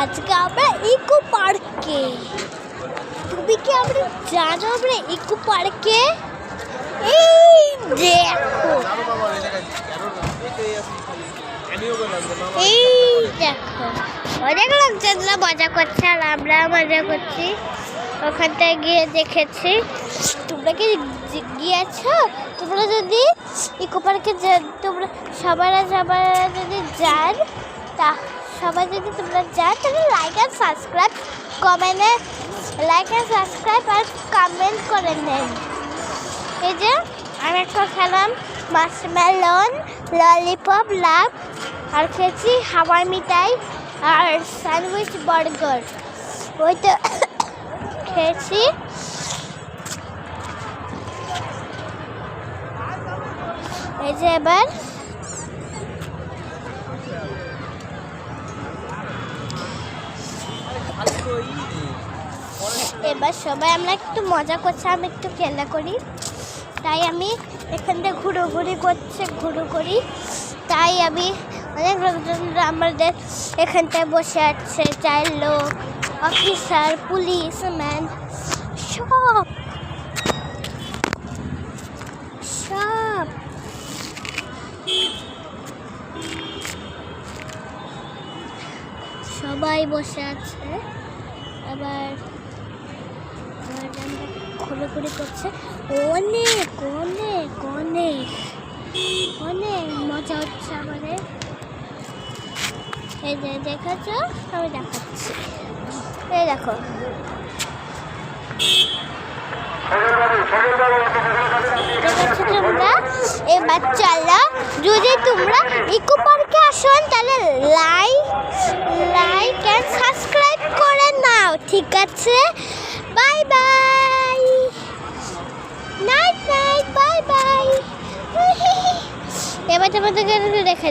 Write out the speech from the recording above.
আজকে আমরা ইকো পার্কে। তুমি কি আমরা জানো আমরা ইকো পার্কে? এই দেখো, এই দেখো অনেক লোকজনরা মজা করছে আর আমরা মজা করছি। ওখান থেকে গিয়ে দেখেছি। তোমরা কি গিয়েছো? তোমরা যদি ইকো পার্কে তোমরা সবাই যদি যান, তা সবাই যদি তোমরা যান তাহলে লাইক আর সাবস্ক্রাইব আর কমেন্ট করে নেন। এই যে আমি একটা খেলাম মার্শমেলন, ললিপপ, লাভ, আর খেয়েছি হাওয়াই মিঠাই আর স্যান্ডউইচ বার্গার। ওইটা খেয়েছি। এই যে এবার সবাই আমরা একটু মজা করছি, আমি একটু খেলা করি, তাই আমি এখান থেকে ঘুরোঘুরি করি। তাই আমি অনেক লোকজনরা আমাদের এখানটায় বসে আছে, 4 লোক, অফিসার, পুলিশ ম্যান, সব সবাই বসে আছে। আবার ঘোরাঘুরি করছে। অনেক অনেক অনেক অনেক মজা হচ্ছে আমাদের। এই যে দেখেছো, আমি দেখাচ্ছি, এই দেখো। তোমরা এবার চলো, যদি তোমরা ইকো পার্কে আসুন তাহলে লাইক এন্ড সাবস্ক্রাইব করে নাও, ঠিক আছে? Bye bye, night night, bye bye. এবার তোমাদেরকে দেখা